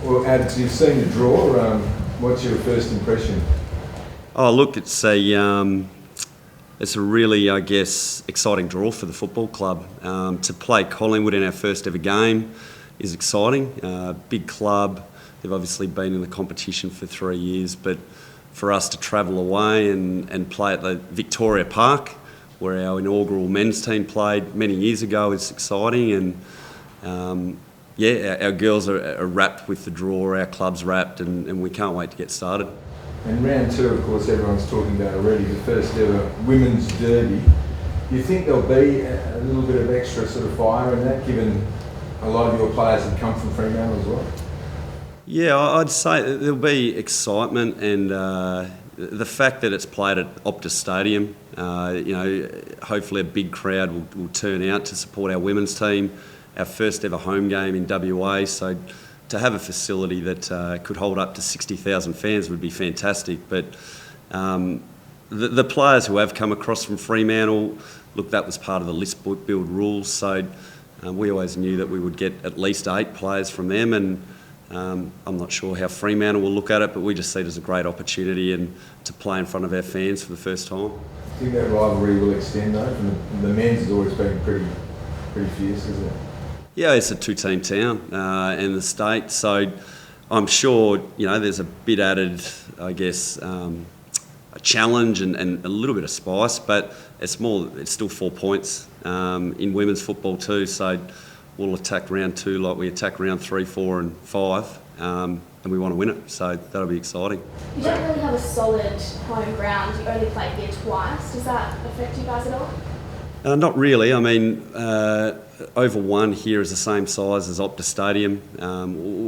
Well, Ads, you've seen the draw. What's your first impression? Oh, look, it's a really, I guess, exciting draw for the football club. To play Collingwood in our first ever game is exciting. Big club. They've obviously been in the competition for 3 years, but for us to travel away and play at the Victoria Park, where our inaugural men's team played many years ago, is exciting. And our girls are wrapped with the draw, our club's wrapped, and we can't wait to get started. And round two, of course, everyone's talking about already, the first ever women's derby. Do you think there'll be a little bit of extra sort of fire in that, given a lot of your players have come from Fremantle as well? Yeah, I'd say there'll be excitement, and the fact that it's played at Optus Stadium, hopefully a big crowd will turn out to support our women's team. Our first ever home game in WA, so to have a facility that could hold up to 60,000 fans would be fantastic. But the players who have come across from Fremantle, look, that was part of the list build rules, so we always knew that we would get at least 8 players from them, and I'm not sure how Fremantle will look at it, but we just see it as a great opportunity and to play in front of our fans for the first time. Do you think that rivalry will extend though? The men's has always been pretty fierce, isn't it? Yeah, it's a 2-team town in the state, so I'm sure there's a bit added, I guess, a challenge and a little bit of spice, but it's still 4 points in women's football too. So we'll attack round 2 like we attack round 3, 4, and 5, and we want to win it. So that'll be exciting. You don't really have a solid home ground. You only played here twice. Does that affect you guys at all? Not really. I mean, Oval 1 here is the same size as Optus Stadium.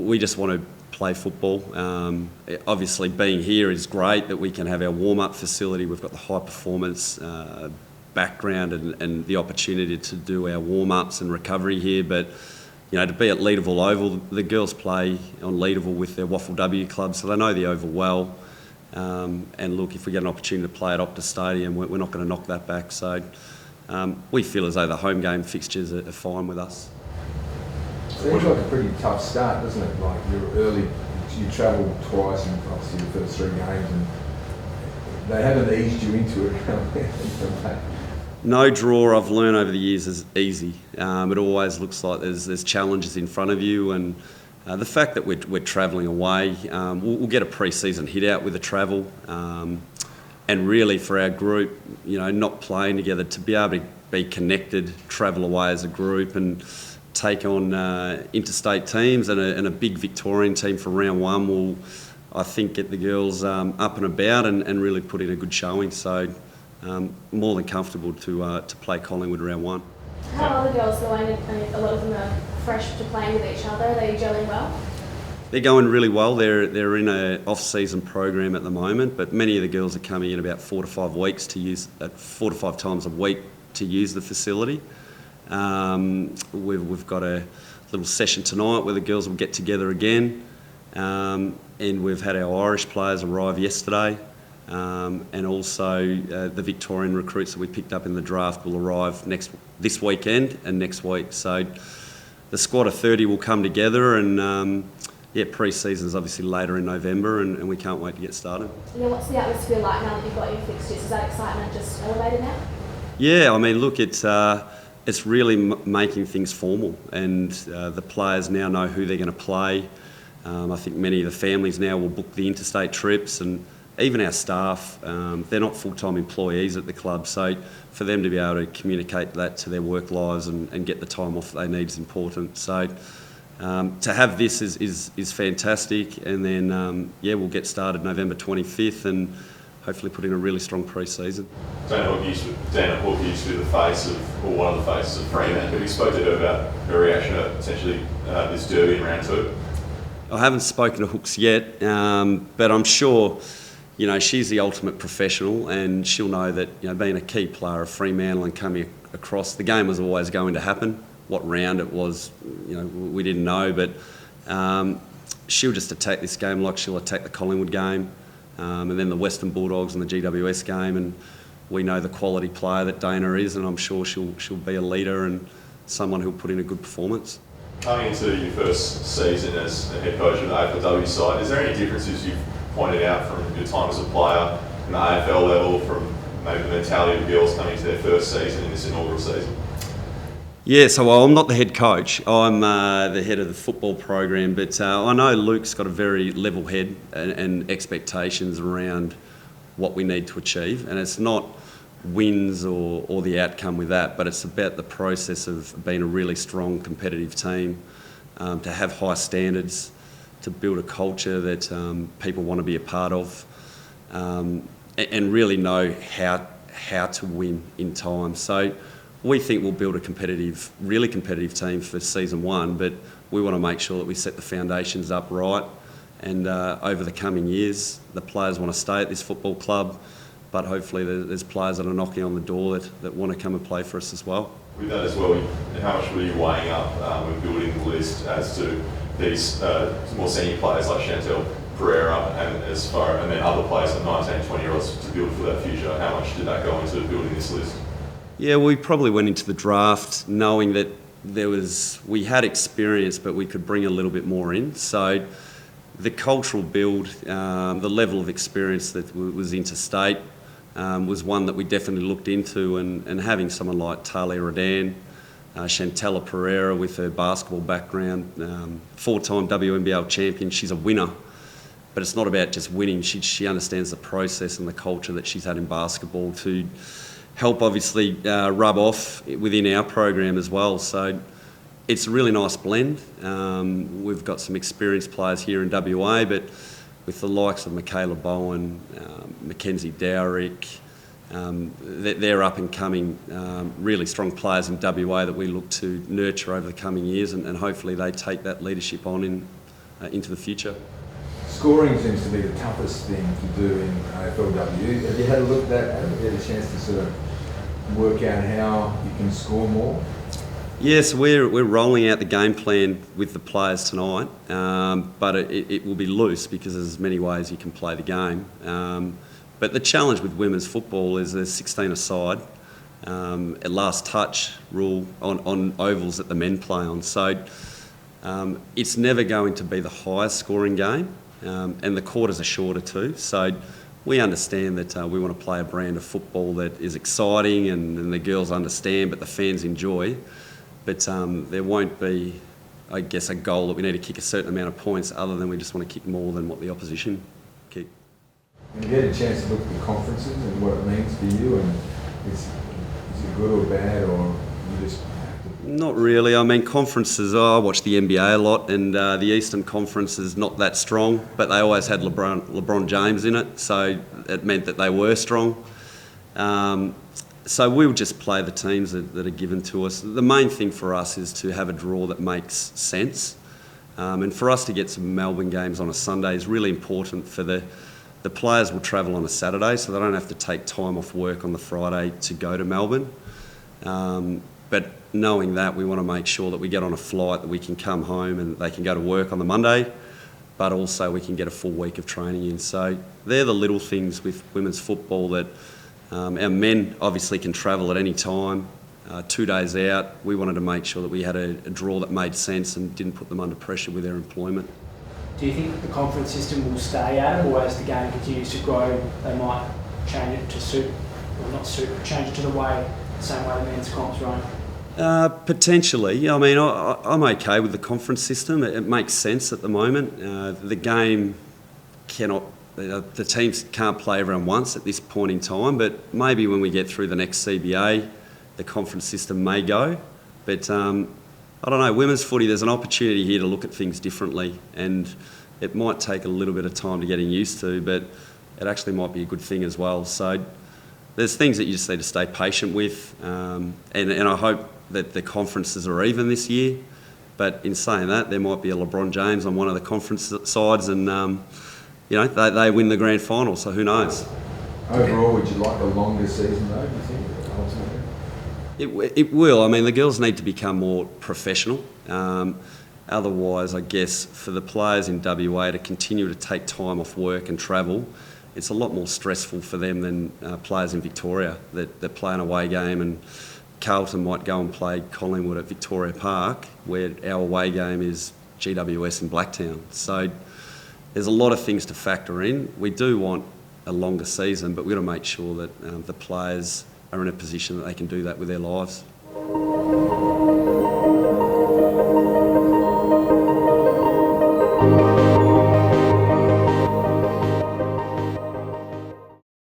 We just want to play football. Obviously, being here is great that we can have our warm-up facility. We've got the high performance background and the opportunity to do our warm-ups and recovery here. But to be at Leederville Oval, the girls play on Leederville with their AFLW club, so they know the Oval well. And look, if we get an opportunity to play at Optus Stadium, we're not going to knock that back. So we feel as though the home game fixtures are fine with us. Seems like a pretty tough start, doesn't it? Like you travelled twice and obviously the first 3 games, and they haven't eased you into it. No draw I've learned over the years is easy. It always looks like there's challenges in front of you, and the fact that we're travelling away, we'll get a pre-season hit out with the travel. And really for our group, not playing together, to be able to be connected, travel away as a group and take on interstate teams and a big Victorian team for round 1 will, I think, get the girls up and about and really put in a good showing. So more than comfortable to play Collingwood round 1. How are the girls going? A lot of them are fresh to playing with each other. Are they gelling well? They're going really well. They're in an off-season program at the moment, but many of the girls are coming in about 4 to 5 weeks to use 4 to 5 times a week to use the facility. We've got a little session tonight where the girls will get together again, and we've had our Irish players arrive yesterday, and also the Victorian recruits that we picked up in the draft will arrive this weekend and next week. So the squad of 30 will come together, and pre-season is obviously later in November, and we can't wait to get started. What's the atmosphere like now that you've got your fixtures? Is that excitement just elevated now? Yeah, I mean, look, it's really making things formal, and the players now know who they're going to play. I think many of the families now will book the interstate trips, and even our staff, they're not full-time employees at the club, so for them to be able to communicate that to their work lives and get the time off they need is important. So to have this is fantastic, and then we'll get started November 25th and hopefully put in a really strong pre-season. Dana Hook used to be the face of, or one of the faces of Fremantle. Have you spoke to her about her reaction to potentially this derby in round 2? I haven't spoken to Hooks yet, but I'm sure she's the ultimate professional, and she'll know that being a key player of Fremantle and coming across, the game was always going to happen. What round it was, we didn't know, but she'll just attack this game like she'll attack the Collingwood game, and then the Western Bulldogs and the GWS game, and we know the quality player that Dana is, and I'm sure she'll be a leader and someone who'll put in a good performance. Coming into your first season as the head coach of the AFLW side, is there any differences you've pointed out from your time as a player in the AFL level, from maybe the mentality of the girls coming into their first season in this inaugural season? Yeah, so I'm not the head coach. I'm the head of the football program, but I know Luke's got a very level head and expectations around what we need to achieve, and it's not wins or the outcome with that, but it's about the process of being a really strong competitive team, to have high standards, to build a culture that people want to be a part of, and really know how to win in time. So we think we'll build a really competitive team for season one, but we want to make sure that we set the foundations up right, and over the coming years the players want to stay at this football club, but hopefully there's players that are knocking on the door that want to come and play for us as well. With that as well, how much were you weighing up when building the list as to these more senior players like Chantel Pereira and then other players like 19, 20-year-olds to build for that future? How much did that go into building this list? Yeah, we probably went into the draft knowing that we had experience, but we could bring a little bit more in. So the cultural build, the level of experience that was interstate, was one that we definitely looked into, and having someone like Talia Rodan, Chantella Pereira with her basketball background, four-time WNBL champion, she's a winner. But it's not about just winning, she understands the process and the culture that she's had in basketball to help obviously rub off within our program as well. So it's a really nice blend. We've got some experienced players here in WA, but with the likes of Michaela Bowen, Mackenzie Dowrick, they're up and coming, really strong players in WA that we look to nurture over the coming years, and hopefully they take that leadership on into the future. Scoring seems to be the toughest thing to do in AFLW. Have you had a look at that? Have you had a chance to sort of work out how you can score more? Yes, we're rolling out the game plan with the players tonight, but it will be loose because there's many ways you can play the game. But the challenge with women's football is there's 16 aside, a last touch rule on ovals that the men play on. So it's never going to be the highest scoring game, and the quarters are shorter too. So we understand that we want to play a brand of football that is exciting and the girls understand, but the fans enjoy. But there won't be, I guess, a goal that we need to kick a certain amount of points other than we just want to kick more than what the opposition kick. You get a chance to look at the conferences and what it means for you, and is it good or bad, or you just have to... Not really. I mean, conferences, I watch the NBA a lot, and the Eastern Conference is not that strong, but they always had LeBron James in it, so it meant that they were strong. So we'll just play the teams that are given to us. The main thing for us is to have a draw that makes sense. And for us to get some Melbourne games on a Sunday is really important. For the players will travel on a Saturday, so they don't have to take time off work on the Friday to go to Melbourne. But knowing that, we want to make sure that we get on a flight that we can come home and they can go to work on the Monday, but also we can get a full week of training in. So they're the little things with women's football that our men obviously can travel at any time, 2 days out. We wanted to make sure that we had a draw that made sense and didn't put them under pressure with their employment. Do you think that the conference system will stay, Adam, or as the game continues to grow, they might change it to suit, or not suit, but change it to the same way the men's comp's run? Potentially. I mean, I'm okay with the conference system. It makes sense at the moment. The game cannot... The teams can't play everyone once at this point in time, but maybe when we get through the next CBA, the conference system may go. But I don't know, women's footy, there's an opportunity here to look at things differently, and it might take a little bit of time to getting used to, but it actually might be a good thing as well. So there's things that you just need to stay patient with, and I hope that the conferences are even this year. But in saying that, there might be a LeBron James on one of the conference sides, and they win the grand final, so who knows? Overall, would you like a longer season though, do you think, ultimately? It will. I mean, the girls need to become more professional. Otherwise, I guess, for the players in WA to continue to take time off work and travel, it's a lot more stressful for them than players in Victoria that play an away game and Carlton might go and play Collingwood at Victoria Park, where our away game is GWS and Blacktown. So there's a lot of things to factor in. We do want a longer season, but we've got to make sure that the players are in a position that they can do that with their lives.